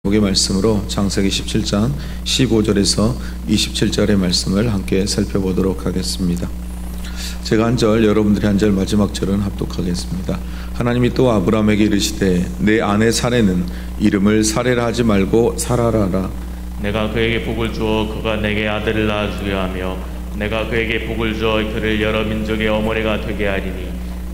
복의 말씀으로 창세기 17장 15절에서 27절의 말씀을 함께 살펴보도록 하겠습니다. 제가 한 절, 여러분들이 한 절, 마지막 절은 합독하겠습니다. 하나님이 또 아브라함에게 이르시되 내 아내 사레는 이름을 사레라 하지 말고 사라라 하라. 내가 그에게 복을 주어 그가 내게 아들을 낳아주게 하며 내가 그에게 복을 주어 그를 여러 민족의 어머니가 되게 하리니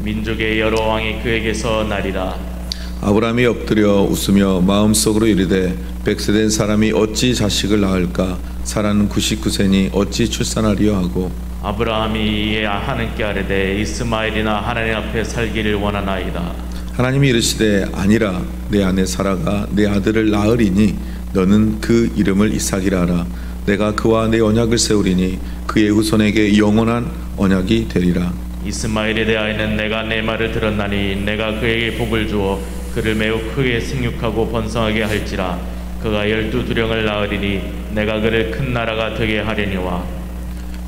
민족의 여러 왕이 그에게서 나리라. 아브라함이 엎드려 웃으며 마음속으로 이르되 100세 된 사람이 어찌 자식을 낳을까? 사라는 99세니 어찌 출산하리요 하고 아브라함이 이에 하나님께 아뢰되 이스마엘이나 하나님 앞에 살기를 원하나이다. 하나님이 이르시되 아니라 내 아내 사라가 내 아들을 낳으리니 너는 그 이름을 이삭이라 하라. 내가 그와 내 언약을 세우리니 그의 후손에게 영원한 언약이 되리라. 이스마엘에 대하여는 내가 내 말을 들었나니 내가 그에게 복을 주어 그를 매우 크게 생육하고 번성하게 할지라. 그가 12두령을 낳으리니 내가 그를 큰 나라가 되게 하려니와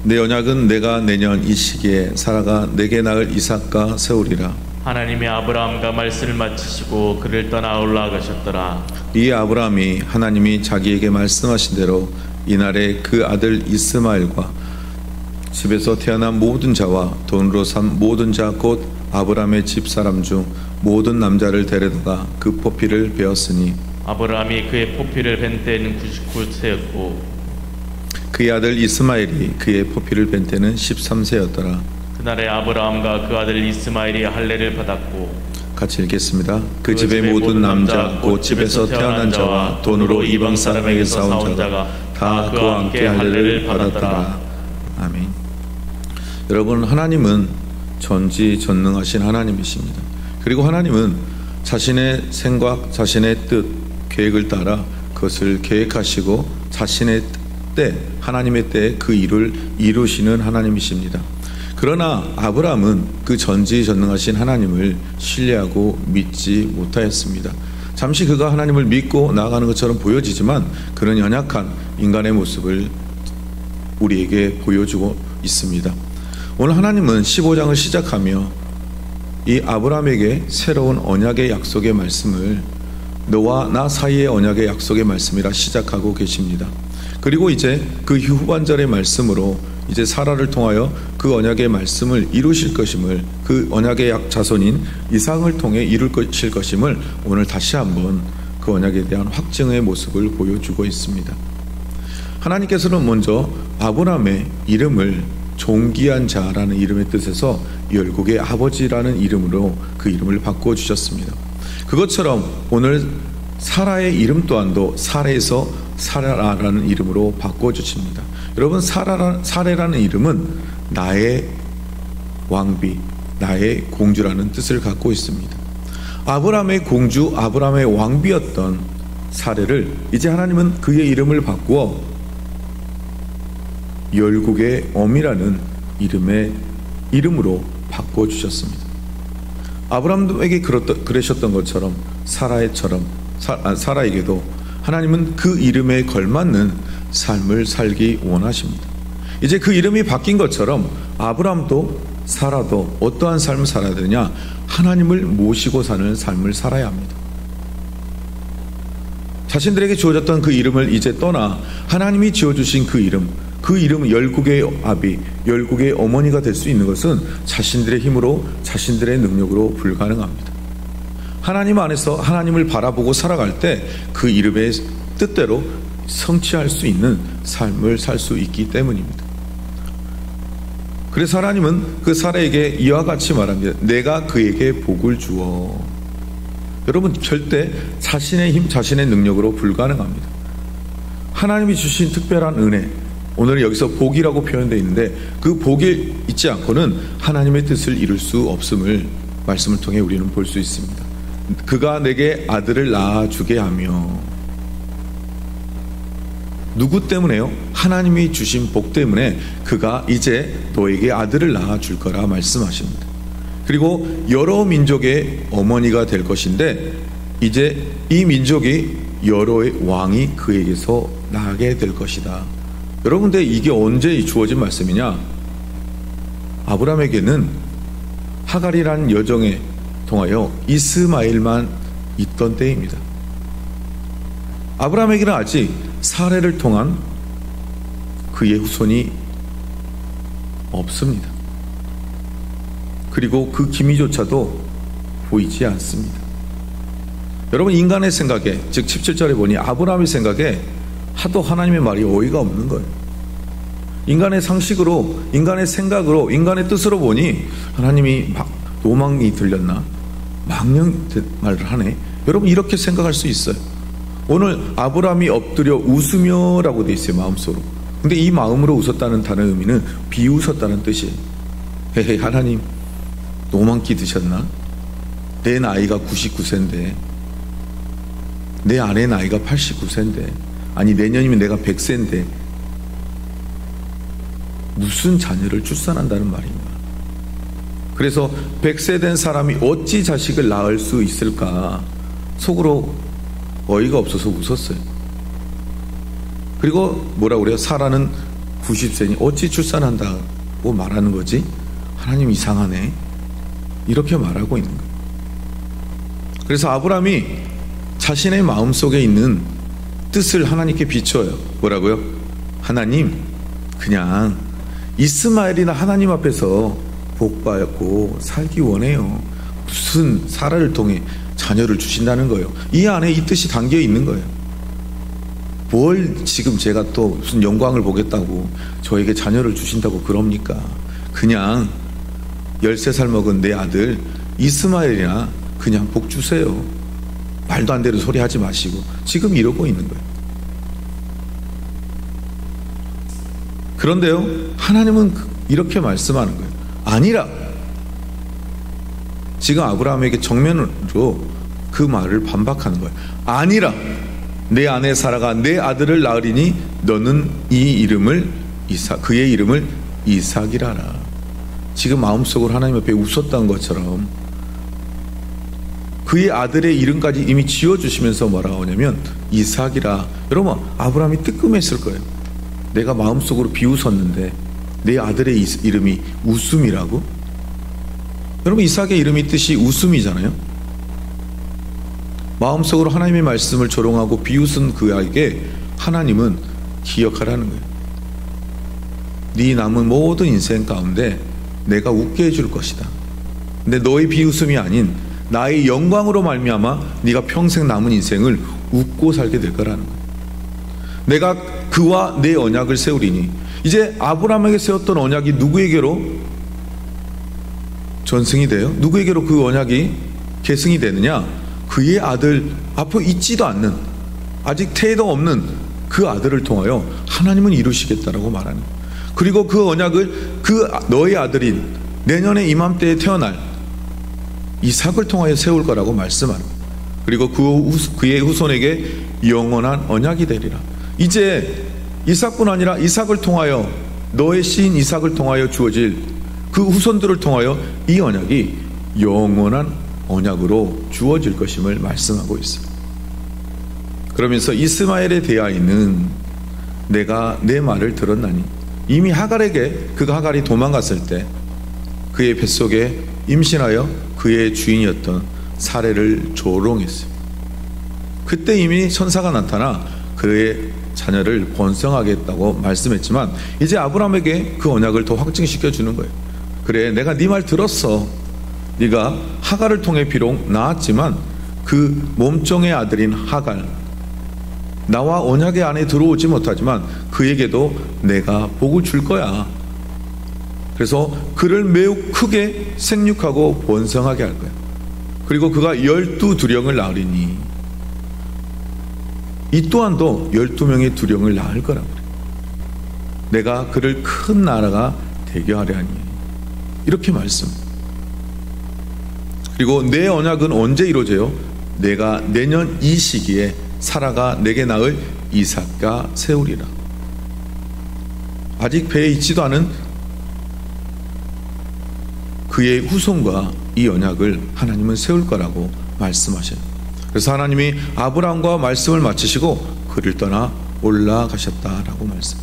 내 언약은 내가 내년 이 시기에 사라가 내게 낳을 이삭과 세우리라. 하나님이 아브라함과 말씀을 마치시고 그를 떠나 올라가셨더라. 이에 아브라함이 하나님이 자기에게 말씀하신 대로 이날에 그 아들 이스마엘과 집에서 태어난 모든 자와 돈으로 산 모든 자 곧 아브라함의 집 사람 중 모든 남자를 데려다가 그 포피를 베었으니 아브라함이 그의 포피를 벤 때는 99세였고 그의 아들 이스마엘이 그의 포피를 벤 때는 13세였더라. 그날에 아브라함과 그 아들 이스마엘이 할례를 받았고 같이 읽겠습니다. 그 집의 모든 남자 곧 집에서 태어난 자와 돈으로 이방 사람에게 사온 자가 다 그와 함께 할례를 받았더라. 아멘. 여러분, 하나님은 전지전능하신 하나님이십니다. 그리고 하나님은 자신의 생각, 자신의 뜻, 계획을 따라 그것을 계획하시고 자신의 때, 하나님의 때에 그 일을 이루시는 하나님이십니다. 그러나 아브라함은 그 전지전능하신 하나님을 신뢰하고 믿지 못하였습니다. 잠시 그가 하나님을 믿고 나아가는 것처럼 보여지지만 그는 연약한 인간의 모습을 우리에게 보여주고 있습니다. 오늘 하나님은 15장을 시작하며 이 아브라함에게 새로운 언약의 약속의 말씀을 너와 나 사이의 언약의 약속의 말씀이라 시작하고 계십니다. 그리고 이제 그 후반절의 말씀으로 이제 사라를 통하여 그 언약의 말씀을 이루실 것임을, 그 언약의 자손인 이삭을 통해 이루실 것임을 오늘 다시 한번 그 언약에 대한 확증의 모습을 보여주고 있습니다. 하나님께서는 먼저 아브라함의 이름을 존귀한 자라는 이름의 뜻에서 열국의 아버지라는 이름으로 그 이름을 바꿔주셨습니다. 그것처럼 오늘 사라의 이름 또한도 사레에서 사라라는 이름으로 바꿔주십니다. 여러분, 사레라는 이름은 나의 왕비, 나의 공주라는 뜻을 갖고 있습니다. 아브라함의 공주, 아브라함의 왕비였던 사레를 이제 하나님은 그의 이름을 바꾸어 열국의 어미라는 이름으로 바꿔주셨습니다. 아브라함에게 그러셨던 것처럼 사라에게도 하나님은 그 이름에 걸맞는 삶을 살기 원하십니다. 이제 그 이름이 바뀐 것처럼 아브라함도 사라도 어떠한 삶을 살아야 되느냐? 하나님을 모시고 사는 삶을 살아야 합니다. 자신들에게 주어졌던 그 이름을 이제 떠나 하나님이 지어주신 그 이름은 열국의 아비, 열국의 어머니가 될 수 있는 것은 자신들의 힘으로, 자신들의 능력으로 불가능합니다. 하나님 안에서 하나님을 바라보고 살아갈 때 그 이름의 뜻대로 성취할 수 있는 삶을 살 수 있기 때문입니다. 그래서 하나님은 그 사라에게 이와 같이 말합니다. 내가 그에게 복을 주어. 여러분, 절대 자신의 힘, 자신의 능력으로 불가능합니다. 하나님이 주신 특별한 은혜, 오늘 여기서 복이라고 표현되어 있는데 그 복이 있지 않고는 하나님의 뜻을 이룰 수 없음을 말씀을 통해 우리는 볼 수 있습니다. 그가 내게 아들을 낳아주게 하며, 누구 때문에요? 하나님이 주신 복 때문에 그가 이제 너에게 아들을 낳아줄 거라 말씀하십니다. 그리고 여러 민족의 어머니가 될 것인데 이제 이 민족이 여러의 왕이 그에게서 나게 될 것이다. 여러분들, 이게 언제 주어진 말씀이냐? 아브라함에게는 하갈이라는 여정에 통하여 이스마엘만 있던 때입니다. 아브라함에게는 아직 사례를 통한 그의 후손이 없습니다. 그리고 그 기미조차도 보이지 않습니다. 여러분, 인간의 생각에, 즉 17절에 보니 아브라함의 생각에 하도 하나님의 말이 어이가 없는 거예요. 인간의 상식으로, 인간의 생각으로, 인간의 뜻으로 보니 하나님이 막 노망이 들렸나? 망령 말을 하네. 여러분, 이렇게 생각할 수 있어요. 오늘 아브라함이 엎드려 웃으며라고 돼 있어요, 마음속으로. 근데 이 마음으로 웃었다는 단어의 의미는 비웃었다는 뜻이에요. 헤헤, 하나님 노망기 드셨나? 내 나이가 99세인데, 내 아내 나이가 89세인데, 아니 내년이면 내가 100세인데 무슨 자녀를 출산한다는 말인가? 그래서 100세 된 사람이 어찌 자식을 낳을 수 있을까? 속으로 어이가 없어서 웃었어요. 그리고 뭐라고 그래요? 사라는 90세니 어찌 출산한다고 말하는 거지? 하나님 이상하네. 이렇게 말하고 있는 거예요. 그래서 아브라함이 자신의 마음속에 있는 뜻을 하나님께 비춰요. 뭐라고요? 하나님, 그냥 이스마엘이나 하나님 앞에서 복 받고 살기 원해요. 무슨 사라를 통해 자녀를 주신다는 거예요. 이 안에 이 뜻이 담겨 있는 거예요. 뭘 지금 제가 또 무슨 영광을 보겠다고 저에게 자녀를 주신다고 그럽니까? 그냥 13살 먹은 내 아들 이스마엘이나 그냥 복 주세요. 말도 안 되는 소리 하지 마시고. 지금 이러고 있는 거예요. 그런데요, 하나님은 이렇게 말씀하는 거예요. 아니라. 지금 아브라함에게 정면으로 그 말을 반박하는 거예요. 아니라 내 아내 사라가 내 아들을 낳으리니 너는 이 이름을 그의 이름을 이삭이라라. 지금 마음속으로 하나님 앞에 웃었던 것처럼 그의 아들의 이름까지 이미 지어주시면서 뭐라고 하냐면 이삭이라. 여러분, 아브라함이 뜨끔했을 거예요. 내가 마음속으로 비웃었는데 내 아들의 이름이 웃음이라고? 여러분, 이삭의 이름이 뜻이 웃음이잖아요. 마음속으로 하나님의 말씀을 조롱하고 비웃은 그에게 하나님은 기억하라는 거예요. 네 남은 모든 인생 가운데 내가 웃게 해줄 것이다. 근데 너의 비웃음이 아닌 나의 영광으로 말미암아 네가 평생 남은 인생을 웃고 살게 될 거라는 거예요. 내가 그와 내 언약을 세우리니. 이제 아브라함에게 세웠던 언약이 누구에게로 전승이 돼요? 누구에게로 그 언약이 계승이 되느냐? 그의 아들, 앞으로 있지도 않는, 아직 태도 없는 그 아들을 통하여 하나님은 이루시겠다라고 말하는 거예요. 그리고 그 언약을 너의 아들인 내년에 이맘때에 태어날 이삭을 통하여 세울 거라고 말씀하는 거예요. 그리고 그의 후손에게 영원한 언약이 되리라. 이제 이삭뿐 아니라 이삭을 통하여, 너의 씨인 이삭을 통하여 주어질 그 후손들을 통하여 이 언약이 영원한 언약으로 주어질 것임을 말씀하고 있습니다. 그러면서 이스마엘에 대하여는 내가 내 말을 들었나니. 이미 하갈에게, 하갈이 도망갔을 때 그의 뱃속에 임신하여 그의 주인이었던 사례를 조롱했어요. 그때 이미 천사가 나타나 그의 자녀를 번성하겠다고 말씀했지만 이제 아브라함에게 그 언약을 더 확증시켜 주는 거예요. 그래, 내가 네 말 들었어. 네가 하갈을 통해 비록 낳았지만 그 몸종의 아들인 하갈, 나와 언약의 안에 들어오지 못하지만 그에게도 내가 복을 줄 거야. 그래서 그를 매우 크게 생육하고 번성하게 할 거야. 그리고 그가 12두령을 낳으리니. 이 또한도 12명의 두령을 낳을 거라고 그래. 내가 그를 큰 나라가 되게 하려 하니. 이렇게 말씀. 그리고 내 언약은 언제 이루어져요? 내가 내년 이 시기에 사라가 내게 낳을 이삭과 세우리라. 아직 배에 있지도 않은 그의 후손과 이 언약을 하나님은 세울 거라고 말씀하셔요. 그래서 하나님이 아브라함과 말씀을 마치시고 그를 떠나 올라가셨다라고 말씀.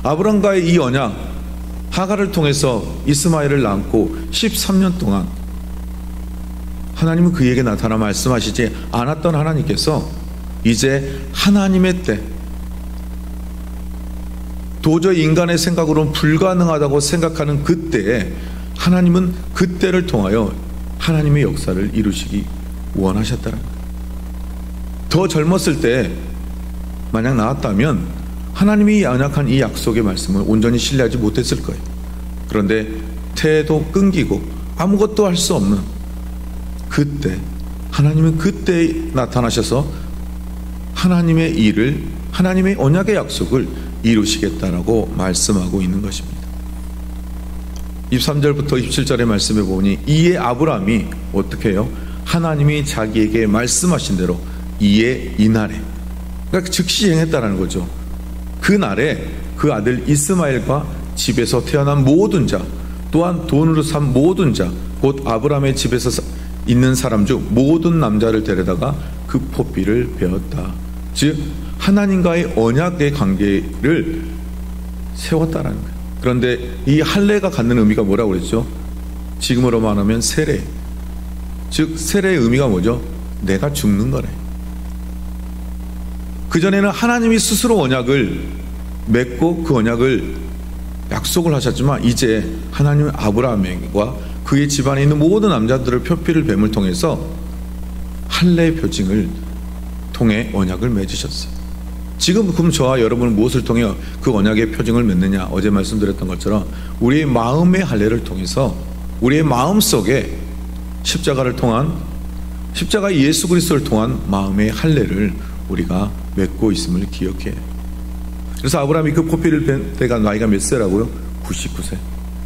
아브라함과의 이 언약, 하갈을 통해서 이스마엘을 낳고 13년 동안 하나님은 그에게 나타나 말씀하시지 않았던 하나님께서 이제 하나님의 때, 도저히 인간의 생각으로는 불가능하다고 생각하는 그때에 하나님은 그때를 통하여 하나님의 역사를 이루시기 원하셨다는 거예요. 더 젊었을 때 만약 나왔다면 하나님이 연약한 이 약속의 말씀을 온전히 신뢰하지 못했을 거예요. 그런데 태도 끊기고 아무것도 할 수 없는 그때 하나님은 그때 나타나셔서 하나님의 일을, 하나님의 언약의 약속을 이루시겠다라고 말씀하고 있는 것입니다. 23절부터 27절의 말씀에 보니 이에 아브라함이 어떻게 해요? 하나님이 자기에게 말씀하신 대로 이에 이날에, 그러니까 즉시 행했다라는 거죠. 그 날에 그 아들 이스마엘과 집에서 태어난 모든 자, 또한 돈으로 산 모든 자, 곧 아브라함의 집에서 있는 사람 중 모든 남자를 데려다가 그 포비를 베었다. 즉 하나님과의 언약의 관계를 세웠다라는 거예요. 그런데 이 할례가 갖는 의미가 뭐라고 그랬죠? 지금으로 말하면 세례. 즉 세례의 의미가 뭐죠? 내가 죽는 거래. 그전에는 하나님이 스스로 언약을 맺고 그 언약을 약속을 하셨지만 이제 하나님은 아브라함과 그의 집안에 있는 모든 남자들을 표피를 뱀을 통해서 할례 표징을 통해 언약을 맺으셨어요. 지금 그럼 저와 여러분은 무엇을 통해 그 언약의 표징을 맺느냐? 어제 말씀드렸던 것처럼 우리의 마음의 할례를 통해서 우리의 마음속에 십자가를 통한, 십자가 예수 그리스도를 통한 마음의 할례를 우리가 맺고 있음을 기억해요. 그래서 아브라함이 그 포피를 뺀 때가 나이가 몇 세라고요? 99세.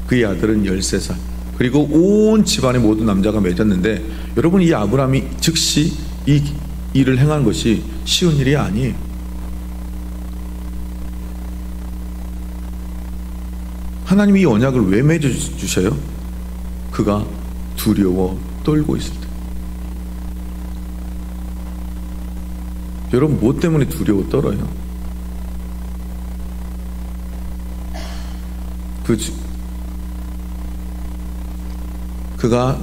그의 아들은 13살. 그리고 온 집안의 모든 남자가 맺었는데, 여러분 이 아브라함이 즉시 이 일을 행한 것이 쉬운 일이 아니에요. 하나님이 이 언약을 왜 맺어주셔요? 그가 두려워 떨고 있을 때. 여러분 뭐 때문에 두려워 떨어요? 그가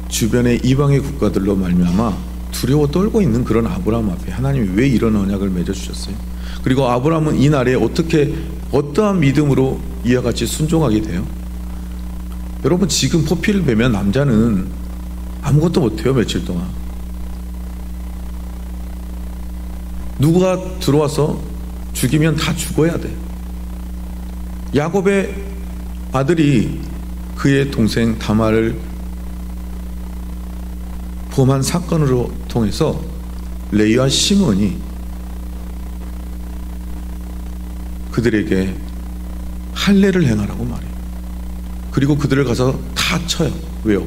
주변의 이방의 국가들로 말미암아 두려워 떨고 있는 그런 아브라함 앞에 하나님이 왜 이런 언약을 맺어주셨어요? 그리고 아브라함은 이 날에 어떻게, 어떠한 믿음으로 이와 같이 순종하게 돼요? 여러분 지금 포피를 베면 남자는 아무것도 못해요. 며칠 동안 누가 들어와서 죽이면 다 죽어야 돼. 야곱의 아들이 그의 동생 다말을 범한 사건으로 통해서 레위와 시몬이 그들에게 할례를 행하라고 말해요. 그리고 그들을 가서 다 쳐요. 왜요?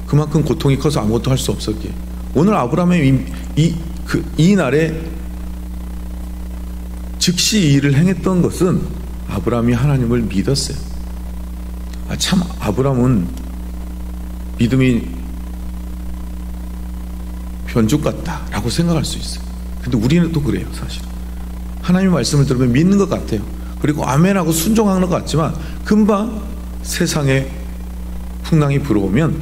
그만큼 고통이 커서 아무것도 할 수 없었기에. 오늘 아브라함의 이 날에 즉시 이 일을 행했던 것은 아브라함이 하나님을 믿었어요. 참 아브라함은 믿음이 변죽 같다라고 생각할 수 있어요. 근데 우리는 또 그래요. 사실 하나님의 말씀을 들으면 믿는 것 같아요. 그리고 아멘하고 순종하는 것 같지만 금방 세상에 풍랑이 불어오면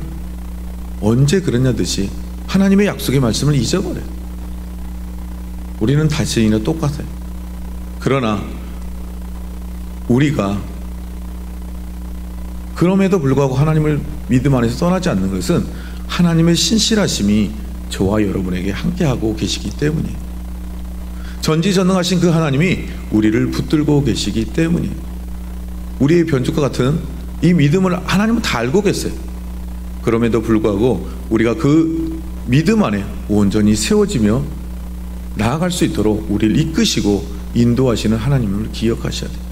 언제 그랬냐듯이 하나님의 약속의 말씀을 잊어버려요. 우리는 다시는 똑같아요. 그러나 우리가 그럼에도 불구하고 하나님을 믿음 안에서 떠나지 않는 것은 하나님의 신실하심이 저와 여러분에게 함께하고 계시기 때문이에요. 전지전능하신 그 하나님이 우리를 붙들고 계시기 때문이에요. 우리의 변죽과 같은 이 믿음을 하나님은 다 알고 계세요. 그럼에도 불구하고 우리가 그 믿음 안에 온전히 세워지며 나아갈 수 있도록 우리를 이끄시고 인도하시는 하나님을 기억하셔야 돼요.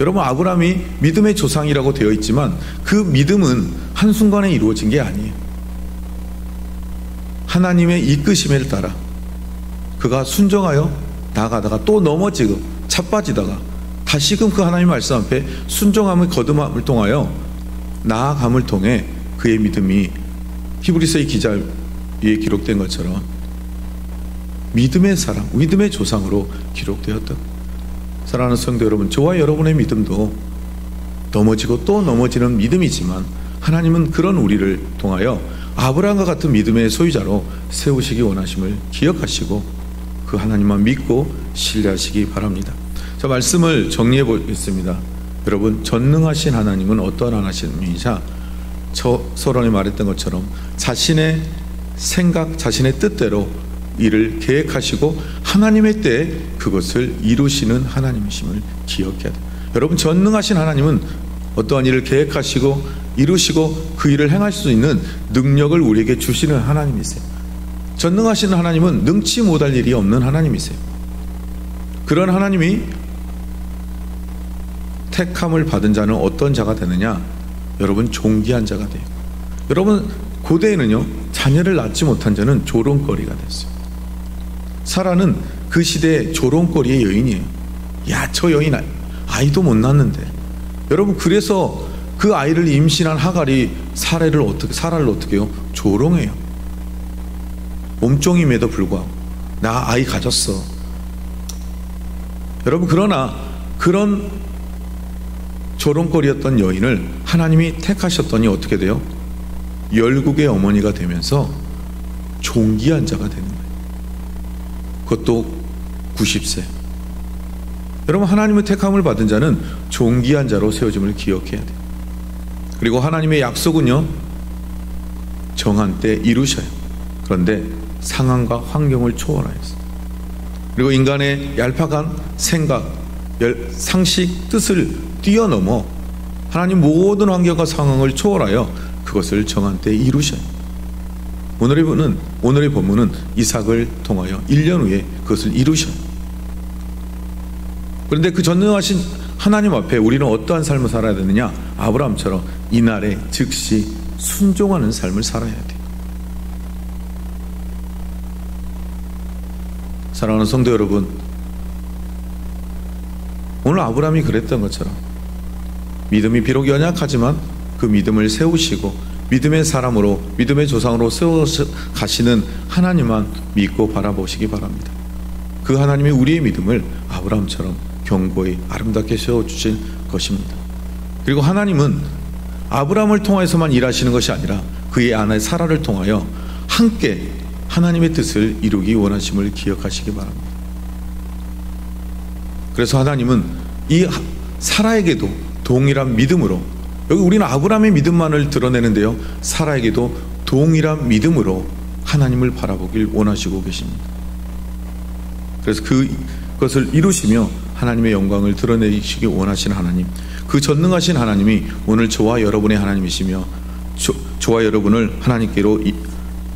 여러분 아브라함이 믿음의 조상이라고 되어 있지만 그 믿음은 한순간에 이루어진 게 아니에요. 하나님의 이끄심에 따라 그가 순종하여 나아가다가 또 넘어지고 차빠지다가 다시금 그 하나님의 말씀 앞에 순종함을 거듭함을 통하여 나아감을 통해 그의 믿음이 히브리서의 기자에 기록된 것처럼 믿음의 사람, 믿음의 조상으로 기록되었다. 사랑하는 성도 여러분, 저와 여러분의 믿음도 넘어지고 또 넘어지는 믿음이지만 하나님은 그런 우리를 통하여 아브라함과 같은 믿음의 소유자로 세우시기 원하심을 기억하시고 그 하나님만 믿고 신뢰하시기 바랍니다. 자, 말씀을 정리해 보겠습니다. 여러분, 전능하신 하나님은 어떠한 하나님이자 서론에 말했던 것처럼 자신의 생각, 자신의 뜻대로 일을 계획하시고 하나님의 때에 그것을 이루시는 하나님이심을 기억해야 돼요. 여러분, 전능하신 하나님은 어떠한 일을 계획하시고 이루시고 그 일을 행할 수 있는 능력을 우리에게 주시는 하나님이세요. 전능하신 하나님은 능치 못할 일이 없는 하나님이세요. 그런 하나님이 택함을 받은 자는 어떤 자가 되느냐? 여러분, 존귀한 자가 돼요. 여러분, 고대에는요, 자녀를 낳지 못한 자는 조롱거리가 됐어요. 사라는 그 시대의 조롱거리의 여인이에요. 야, 저 여인 아이도 못 낳는데. 여러분, 그래서 그 아이를 임신한 하갈이 사라를 어떻게 해요? 조롱해요. 몸종임에도 불구하고 나 아이 가졌어. 여러분, 그러나 그런 조롱거리였던 여인을 하나님이 택하셨더니 어떻게 돼요? 열국의 어머니가 되면서 존귀한 자가 되는 거예요. 그것도 90세. 여러분, 하나님의 택함을 받은 자는 존귀한 자로 세워짐을 기억해야 돼요. 그리고 하나님의 약속은요, 정한 때 이루셔요. 그런데 상황과 환경을 초월하여서, 그리고 인간의 얄팍한 생각, 상식, 뜻을 뛰어넘어 하나님 모든 환경과 상황을 초월하여 그것을 정한 때 이루셔요. 오늘의 본문은 이삭을 통하여 1년 후에 그것을 이루셔요. 그런데 그 전능하신 하나님 앞에 우리는 어떠한 삶을 살아야 되느냐? 아브라함처럼 이날에 즉시 순종하는 삶을 살아야 돼요. 사랑하는 성도 여러분, 오늘 아브라함이 그랬던 것처럼 믿음이 비록 연약하지만 그 믿음을 세우시고 믿음의 사람으로, 믿음의 조상으로 세워 가시는 하나님만 믿고 바라보시기 바랍니다. 그 하나님이 우리의 믿음을 아브라함처럼 견고히 아름답게 세워주신 것입니다. 그리고 하나님은 아브라함을 통해서만 일하시는 것이 아니라 그의 아내 사라를 통하여 함께 하나님의 뜻을 이루기 원하심을 기억하시기 바랍니다. 그래서 하나님은 이 사라에게도 동일한 믿음으로, 여기 우리는 아브라함의 믿음만을 드러내는데요, 사라에게도 동일한 믿음으로 하나님을 바라보길 원하시고 계십니다. 그래서 그것을 이루시며 하나님의 영광을 드러내시기 원하시는 하나님, 그 전능하신 하나님이 오늘 저와 여러분의 하나님이시며 저와 여러분을 하나님께로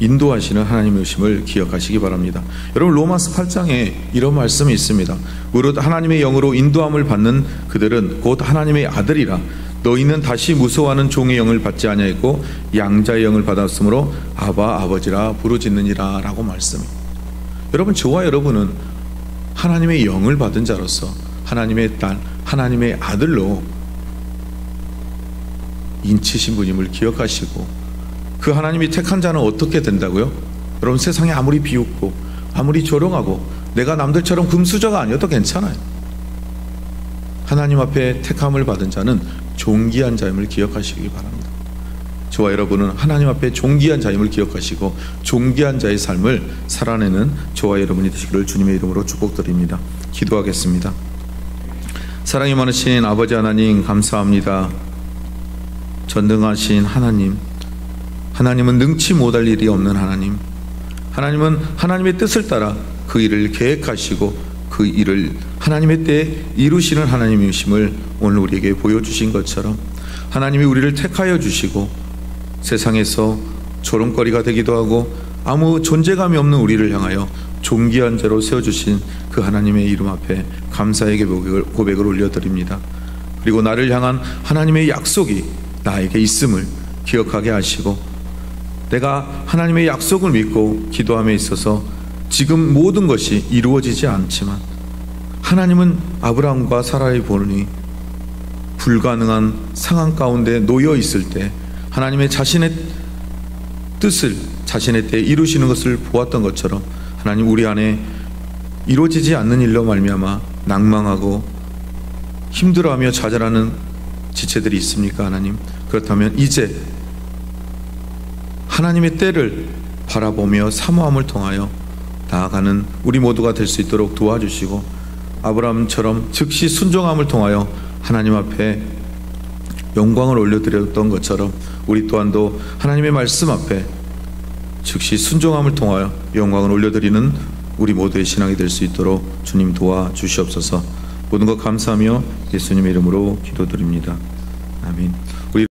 인도하시는 하나님이심을 기억하시기 바랍니다. 여러분, 로마서 8장에 이런 말씀이 있습니다. 무릇 하나님의 영으로 인도함을 받는 그들은 곧 하나님의 아들이라. 너희는 다시 무서워하는 종의 영을 받지 아니하였고 양자의 영을 받았으므로 아바 아버지라 부르짖느니라 라고 말씀해요. 여러분, 저와 여러분은 하나님의 영을 받은 자로서 하나님의 딸, 하나님의 아들로 인치신 분임을 기억하시고, 그 하나님이 택한 자는 어떻게 된다고요? 여러분, 세상에 아무리 비웃고 아무리 조롱하고 내가 남들처럼 금수저가 아니어도 괜찮아요. 하나님 앞에 택함을 받은 자는 존귀한 자임을 기억하시기 바랍니다. 저와 여러분은 하나님 앞에 존귀한 자임을 기억하시고 존귀한 자의 삶을 살아내는 저와 여러분이 되시기를 주님의 이름으로 축복드립니다. 기도하겠습니다. 사랑이 많으신 아버지 하나님, 감사합니다. 전능하신 하나님, 하나님은 능치 못할 일이 없는 하나님, 하나님은 하나님의 뜻을 따라 그 일을 계획하시고 그 일을 하나님의 때에 이루시는 하나님이심을 오늘 우리에게 보여주신 것처럼 하나님이 우리를 택하여 주시고 세상에서 조롱거리가 되기도 하고 아무 존재감이 없는 우리를 향하여 존귀한 자로 세워주신 그 하나님의 이름 앞에 감사의 고백을 올려드립니다. 그리고 나를 향한 하나님의 약속이 나에게 있음을 기억하게 하시고, 내가 하나님의 약속을 믿고 기도함에 있어서 지금 모든 것이 이루어지지 않지만 하나님은 아브라함과 사라의 보니 불가능한 상황 가운데 놓여 있을 때 하나님의 자신의 뜻을 자신의 때에 이루시는 것을 보았던 것처럼 하나님, 우리 안에 이루어지지 않는 일로 말미암아 낭망하고 힘들어하며 좌절하는 지체들이 있습니까? 하나님, 그렇다면 이제 하나님의 때를 바라보며 사모함을 통하여 나아가는 우리 모두가 될 수 있도록 도와주시고, 아브라함처럼 즉시 순종함을 통하여 하나님 앞에 영광을 올려드렸던 것처럼 우리 또한도 하나님의 말씀 앞에 즉시 순종함을 통하여 영광을 올려드리는 우리 모두의 신앙이 될 수 있도록 주님 도와주시옵소서. 모든 것 감사하며 예수님의 이름으로 기도드립니다. 아멘. 우리